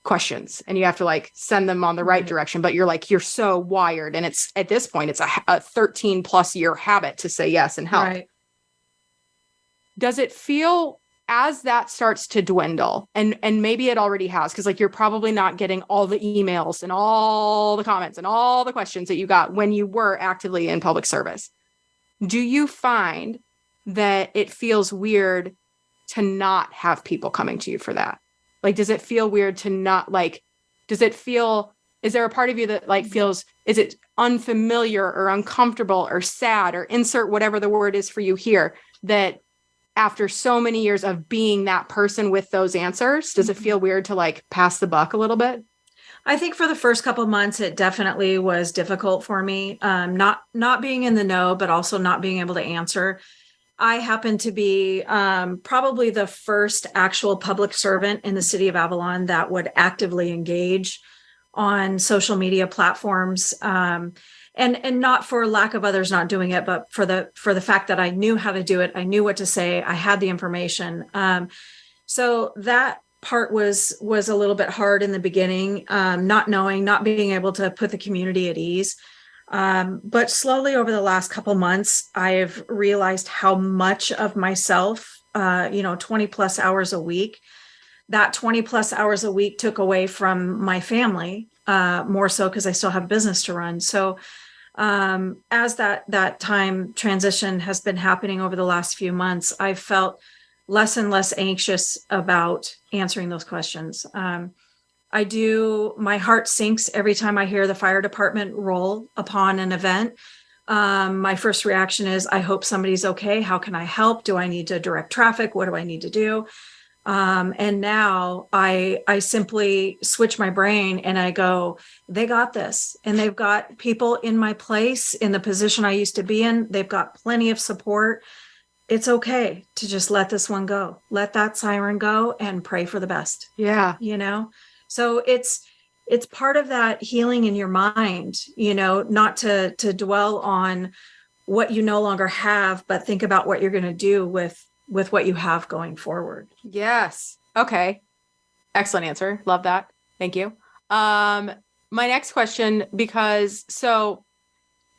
questions and you have to like send them on the right direction. But you're so wired. And it's at this point, it's a 13 plus year habit to say yes and help. Right. Does it feel as that starts to dwindle, and maybe it already has, because like you're probably not getting all the emails and all the comments and all the questions that you got when you were actively in public service, do you find that it feels weird to not have people coming to you for that? Like, does it feel weird to not, like, does it feel, is there a part of you that like feels, is it unfamiliar or uncomfortable or sad, or insert whatever the word is for you here, that after so many years of being that person with those answers, does it feel weird to like pass the buck a little bit?
I think for the first couple of months, it definitely was difficult for me, not being in the know, but also not being able to answer. I happen to be probably the first actual public servant in the city of Avalon that would actively engage on social media platforms. And not for lack of others not doing it, but for the fact that I knew how to do it. I knew what to say. I had the information. So that part was a little bit hard in the beginning, not knowing, not being able to put the community at ease. But slowly over the last couple months, I've realized how much of myself, 20 plus hours a week, that 20 plus hours a week took away from my family, more so because I still have business to run. So as that time transition has been happening over the last few months, I've felt less and less anxious about answering those questions. My heart sinks every time I hear the fire department roll upon an event. My first reaction is, I hope somebody's okay. How can I help? Do I need to direct traffic? What do I need to do? And now I simply switch my brain and I go, they got this. And they've got people in my place, in the position I used to be in. They've got plenty of support. It's okay to just let this one go. Let that siren go and pray for the best.
Yeah.
So it's part of that healing in your mind, not to dwell on what you no longer have, but think about what you're going to do with what you have going forward.
Yes. Okay. Excellent answer. Love that. Thank you. My next question, because so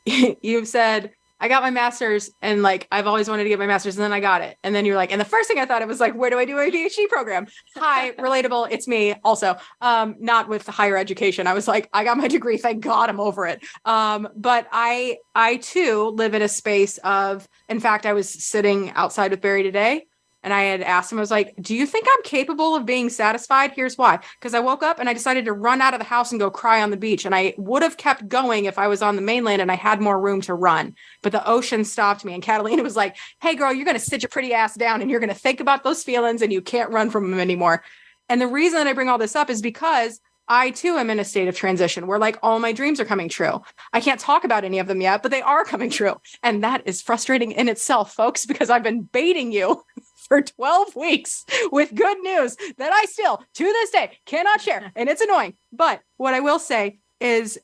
you've said, I got my master's and like, I've always wanted to get my master's, and then I got it. And then you're like, and the first thing I thought, it was like, where do I do a PhD program? Hi, relatable. It's me also, not with higher education. I was like, I got my degree. Thank God I'm over it. But I too live in a space of, in fact, I was sitting outside with Barry today, and I had asked him, I was like, do you think I'm capable of being satisfied? Here's why. Because I woke up and I decided to run out of the house and go cry on the beach. And I would have kept going if I was on the mainland and I had more room to run. But the ocean stopped me. And Catalina was like, hey, girl, you're going to sit your pretty ass down and you're going to think about those feelings and you can't run from them anymore. And the reason I bring all this up is because I too am in a state of transition where like all my dreams are coming true. I can't talk about any of them yet, but they are coming true. And that is frustrating in itself, folks, because I've been baiting you for 12 weeks with good news that I still, to this day, cannot share. And it's annoying. But what I will say is,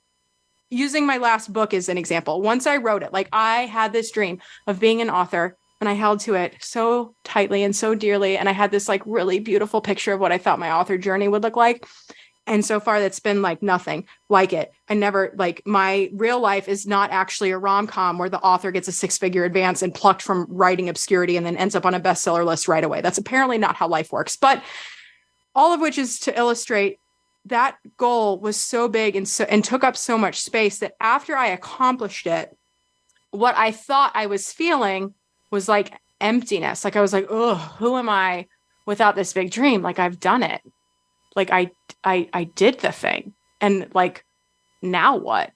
using my last book as an example, once I wrote it, like I had this dream of being an author and I held to it so tightly and so dearly. And I had this like really beautiful picture of what I thought my author journey would look like. And so far, that's been like nothing like it. I never, like, my real life is not actually a rom-com where the author gets a 6-figure advance and plucked from writing obscurity and then ends up on a bestseller list right away. That's apparently not how life works. But all of which is to illustrate that goal was so big and took up so much space that after I accomplished it, what I thought I was feeling was like emptiness. Like I was like, oh, who am I without this big dream? Like I've done it. Like I did the thing, and like, now what?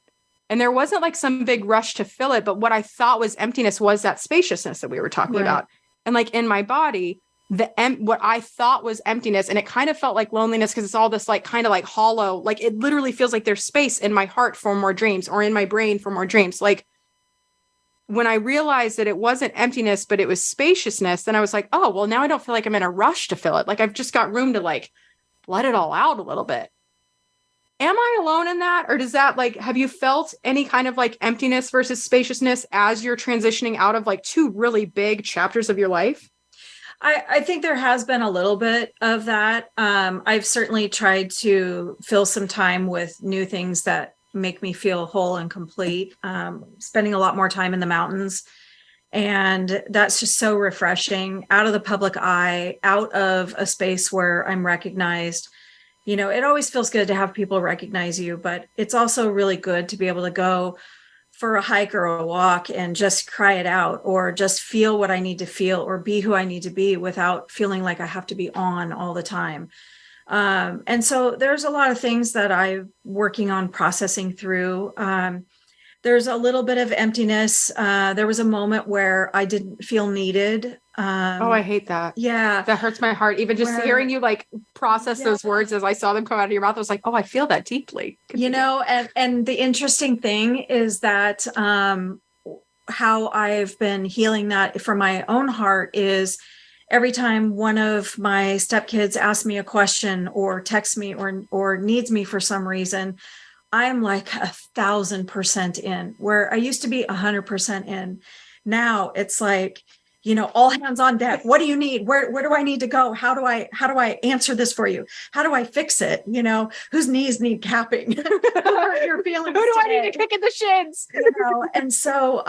And there wasn't like some big rush to fill it, but what I thought was emptiness was that spaciousness that we were talking about. And like in my body, what I thought was emptiness, and it kind of felt like loneliness because it's all this like kind of like hollow, like it literally feels like there's space in my heart for more dreams, or in my brain for more dreams. Like when I realized that it wasn't emptiness, but it was spaciousness, then I was like, oh, well, now I don't feel like I'm in a rush to fill it. Like I've just got room to like let it all out a little bit. Am I alone in that? Or does that, like, have you felt any kind of like emptiness versus spaciousness as you're transitioning out of like two really big chapters of your life?
I think there has been a little bit of that. I've certainly tried to fill some time with new things that make me feel whole and complete. Spending a lot more time in the mountains And that's just so refreshing, out of the public eye, out of a space where I'm recognized. You know, it always feels good to have people recognize you, but it's also really good to be able to go for a hike or a walk and just cry it out, or just feel what I need to feel, or be who I need to be without feeling like I have to be on all the time. And so there's a lot of things that I'm working on processing through. There's a little bit of emptiness. There was a moment where I didn't feel needed.
I hate that.
Yeah.
That hurts my heart. Even just hearing you like process those words as I saw them come out of your mouth, I was like, oh, I feel that deeply.
You know, and the interesting thing is that how I've been healing that from my own heart is every time one of my stepkids asks me a question or texts me or needs me for some reason, I'm like 1,000% in, where I used to be 100% in. Now it's like, you know, all hands on deck. What do you need? Where do I need to go? How do I answer this for you? How do I fix it? You know, whose knees need capping? Your feelings.
Who do I need to kick in the shins?
You know, and so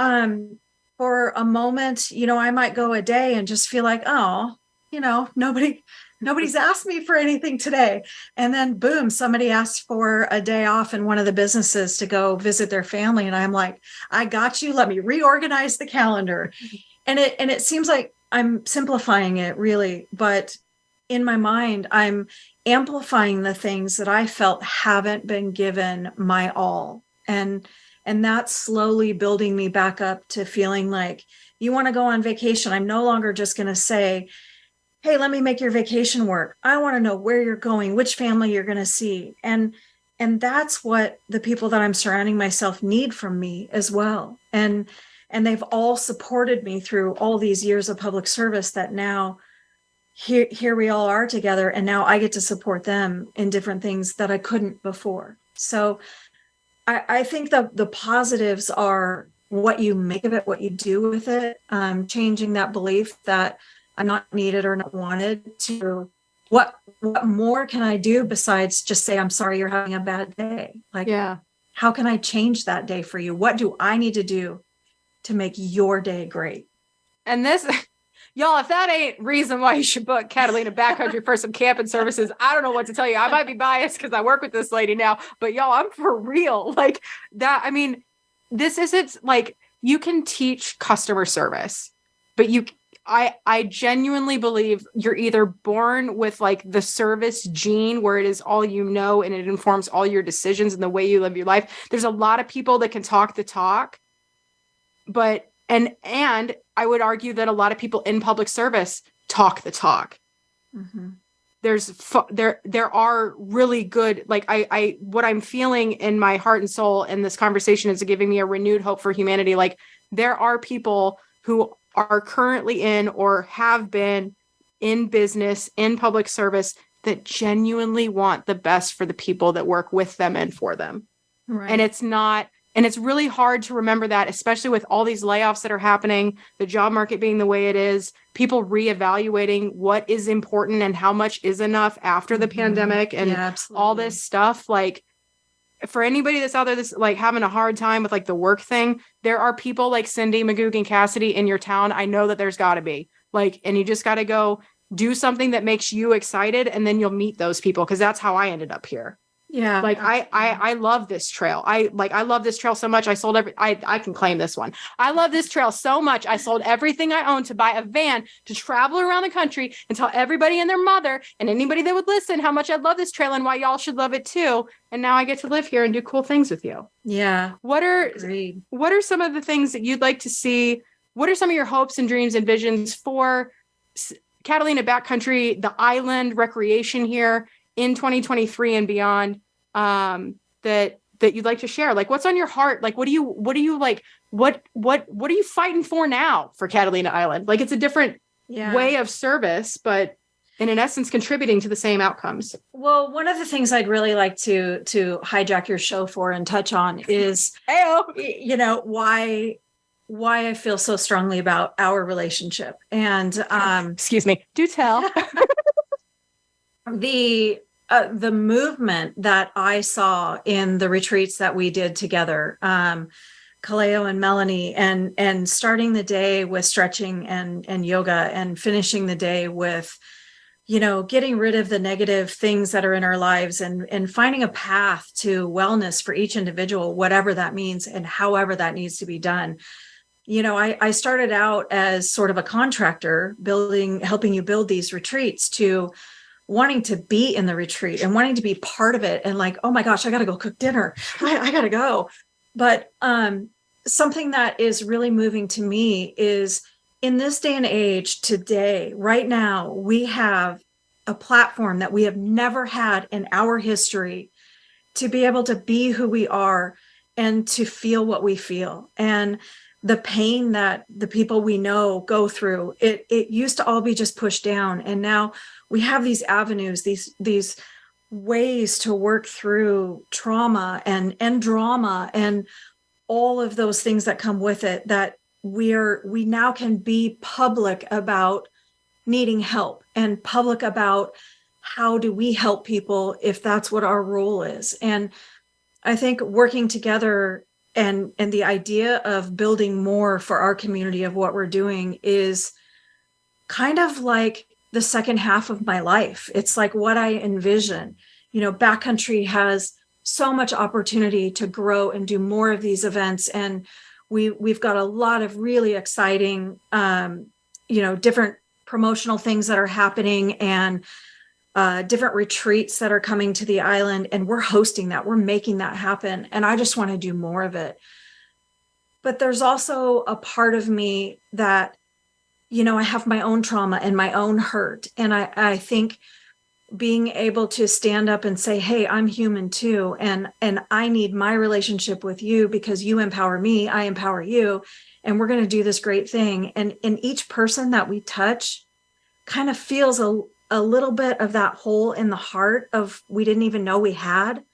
for a moment, you know, I might go a day and just feel like, oh, you know, nobody's asked me for anything today. And then boom, somebody asked for a day off in one of the businesses to go visit their family. And I'm like, I got you. Let me reorganize the calendar. And it seems like I'm simplifying it really, but in my mind, I'm amplifying the things that I felt haven't been given my all. And that's slowly building me back up to feeling like, you want to go on vacation. I'm no longer just going to say, hey, let me make your vacation work. I want to know where you're going, which family you're going to see. And that's what the people that I'm surrounding myself need from me as well. And they've all supported me through all these years of public service, that now here we all are together. And now I get to support them in different things that I couldn't before. So I think the positives are what you make of it, what you do with it, changing that belief that I'm not needed or not wanted, to what more can I do besides just say, I'm sorry you're having a bad day? Like,
yeah,
how can I change that day for you? What do I need to do to make your day great?
And this, y'all, if that ain't reason why you should book Catalina Backcountry for some camping services, I don't know what to tell you. I might be biased because I work with this lady now, but y'all, I'm for real. Like that. I mean, this isn't like, you can teach customer service, but I genuinely believe you're either born with like the service gene where it is all you know and it informs all your decisions and the way you live your life. There's a lot of people that can talk the talk, but and I would argue that a lot of people in public service talk the talk.
Mm-hmm.
There are really good, like I what I'm feeling in my heart and soul in this conversation is giving me a renewed hope for humanity. Like there are people who are currently in or have been in business, in public service, that genuinely want the best for the people that work with them and for them.
Right.
And it's really hard to remember that, especially with all these layoffs that are happening, the job market being the way it is, people reevaluating what is important and how much is enough after the pandemic and all this stuff. Like, for anybody that's out there that's like having a hard time with like the work thing, there are people like Cinde MacGugan-Cassidy in your town. I know that there's got to be like, and you just got to go do something that makes you excited, and then you'll meet those people, because that's how I ended up here.
Yeah.
Like I love this trail. I love this trail so much. I sold I can claim this one. I love this trail so much. I sold everything I owned to buy a van to travel around the country and tell everybody and their mother and anybody that would listen how much I love this trail and why y'all should love it too. And now I get to live here and do cool things with you.
Yeah.
What are some of the things that you'd like to see? What are some of your hopes and dreams and visions for Catalina Backcountry, the island, recreation here in 2023 and beyond, that you'd like to share? Like, what's on your heart? Like, what do you like? What are you fighting for now for Catalina Island? Like, it's a different way of service, but in essence, contributing to the same outcomes.
Well, one of the things I'd really like to hijack your show for and touch on is, you know, why I feel so strongly about our relationship. And
excuse me, do tell.
The movement that I saw in the retreats that we did together, Kaleo and Melanie, and starting the day with stretching and yoga, and finishing the day with, getting rid of the negative things that are in our lives, and finding a path to wellness for each individual, whatever that means and however that needs to be done. I started out as sort of a contractor, helping you build these retreats, to wanting to be in the retreat and wanting to be part of it, and like, oh my gosh, I got to go cook dinner. I got to go. But something that is really moving to me is, in this day and age today, right now, we have a platform that we have never had in our history to be able to be who we are and to feel what we feel. And the pain that the people we know go through, it used to all be just pushed down. And now we have these avenues, these ways to work through trauma and drama and all of those things that come with it, that we now can be public about needing help, and public about how do we help people if that's what our role is. And I think working together and the idea of building more for our community of what we're doing is kind of like the second half of my life. It's like what I envision. Backcountry has so much opportunity to grow and do more of these events. And we've got a lot of really exciting, different promotional things that are happening, and different retreats that are coming to the island. And we're hosting that. We're making that happen. And I just want to do more of it. But there's also a part of me that, I have my own trauma and my own hurt. And I think being able to stand up and say, hey, I'm human too. And I need my relationship with you because you empower me, I empower you. And we're going to do this great thing. And each person that we touch kind of feels a little bit of that hole in the heart of we didn't even know we had.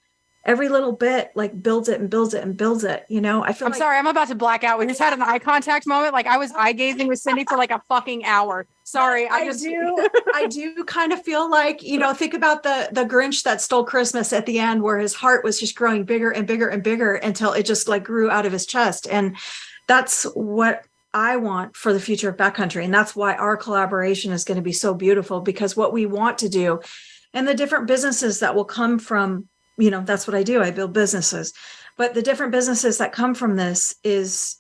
Every little bit like builds it and builds it and builds it. I feel
sorry, I'm about to black out. We just had an eye contact moment. Like I was eye gazing with Cindy for like a fucking hour. Sorry. I
do kind of feel like, think about the Grinch that stole Christmas at the end, where his heart was just growing bigger and bigger and bigger until it just like grew out of his chest. And that's what I want for the future of Backcountry. And that's why our collaboration is going to be so beautiful, because what we want to do and the different businesses that will come from, that's what I do. I build businesses, but the different businesses that come from this is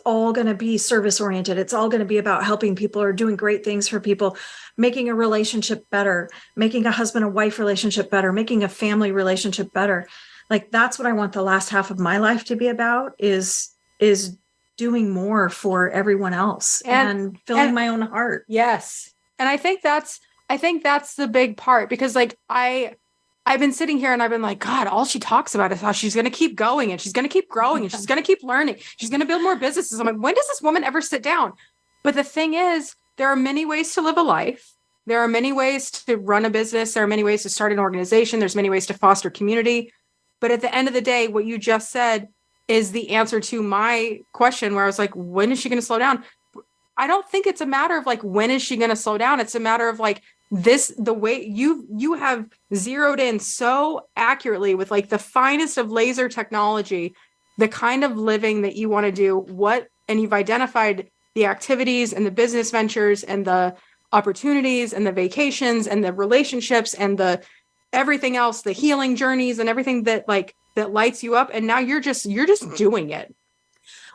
all going to be service oriented. It's all going to be about helping people or doing great things for people, making a relationship better, making a husband and wife relationship better, making a family relationship better. Like that's what I want the last half of my life to be about, is doing more for everyone else and filling my own heart.
Yes. And I think that's the big part, because like I've been sitting here and I've been like, God, all she talks about is how she's going to keep going and she's going to keep growing and she's going to keep learning. She's going to build more businesses. I'm like, when does this woman ever sit down? But the thing is, there are many ways to live a life. There are many ways to run a business. There are many ways to start an organization. There's many ways to foster community. But at the end of the day, what you just said is the answer to my question, where I was like, when is she going to slow down? I don't think it's a matter of like, when is she going to slow down? It's a matter of like, the way you have zeroed in so accurately with like the finest of laser technology, the kind of living that you want to do, and you've identified the activities and the business ventures and the opportunities and the vacations and the relationships and the everything else, the healing journeys and everything that lights you up. And now you're just doing it.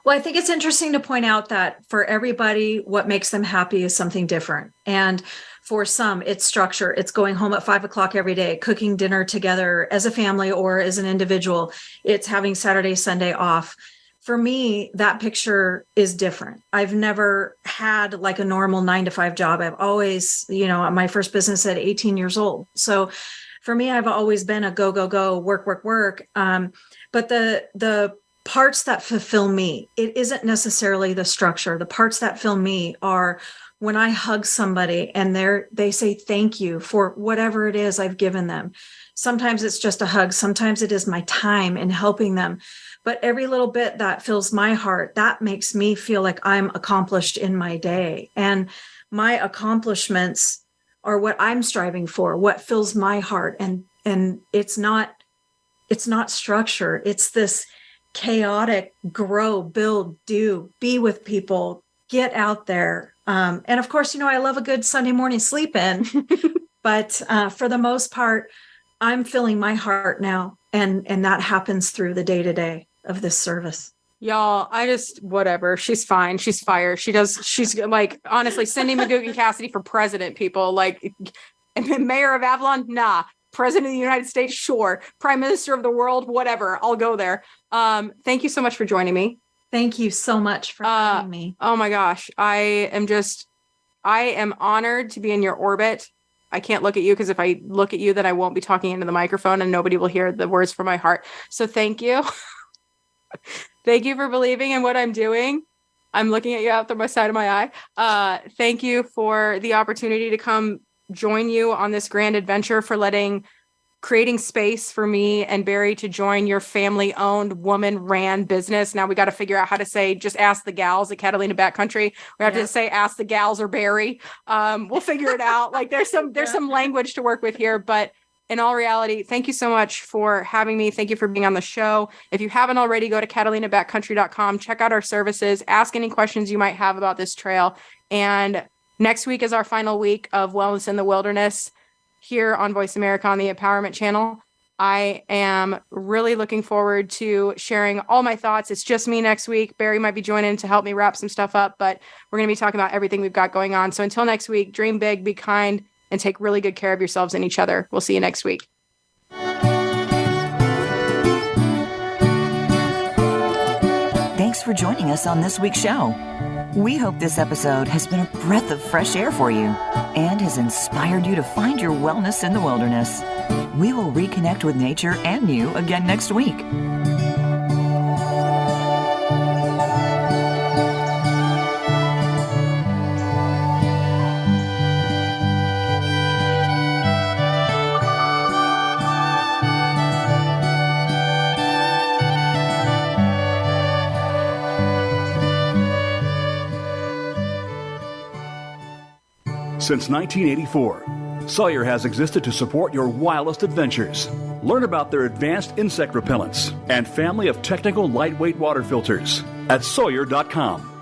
Well, I think it's interesting to point out that for everybody, what makes them happy is something different. And for some, it's structure. It's going home at 5 o'clock every day, cooking dinner together as a family or as an individual. It's having Saturday, Sunday off. For me, that picture is different. I've never had like a normal 9-to-5 job. I've always, my first business at 18 years old. So for me, I've always been a go, go, go, work, work, work. But the parts that fulfill me, it isn't necessarily the structure. The parts that fill me are when I hug somebody and they say thank you for whatever it is I've given them. Sometimes it's just a hug. Sometimes it is my time in helping them. But every little bit that fills my heart, that makes me feel like I'm accomplished in my day. And my accomplishments are what I'm striving for, what fills my heart. And it's not structure. It's this chaotic, grow, build, do, be with people, get out there. And of course, I love a good Sunday morning sleep in, but for the most part, I'm filling my heart now. And that happens through the day-to-day of this service.
Y'all, whatever. She's fine. She's fire. She's like, honestly, Cinde MacGugan-Cassidy for president, people. Like, and then mayor of Avalon? Nah. President of the United States? Sure. Prime Minister of the world? Whatever. I'll go there. Thank you so much for joining me.
Thank you so much for having me.
Oh my gosh. I am honored to be in your orbit. I can't look at you because if I look at you, then I won't be talking into the microphone and nobody will hear the words from my heart. So thank you. Thank you for believing in what I'm doing. I'm looking at you out through my side of my eye. Thank you for the opportunity to come join you on this grand adventure, for creating space for me and Barry to join your family-owned, woman-ran business. Now we got to figure out how to say, just ask the gals at Catalina Backcountry. We have to say, ask the gals or Barry. We'll figure it out. Like there's some language to work with here, but in all reality, thank you so much for having me. Thank you for being on the show. If you haven't already, go to CatalinaBackcountry.com, check out our services, ask any questions you might have about this trail. And next week is our final week of Wellness in the Wilderness here on Voice America on the Empowerment Channel. I am really looking forward to sharing all my thoughts. It's just me next week. Barry might be joining to help me wrap some stuff up, but we're going to be talking about everything we've got going on. So until next week, dream big, be kind, and take really good care of yourselves and each other. We'll see you next week.
Thanks for joining us on this week's show. We hope this episode has been a breath of fresh air for you and has inspired you to find your wellness in the wilderness. We will reconnect with nature and you again next week.
Since 1984, Sawyer has existed to support your wildest adventures. Learn about their advanced insect repellents and family of technical lightweight water filters at Sawyer.com.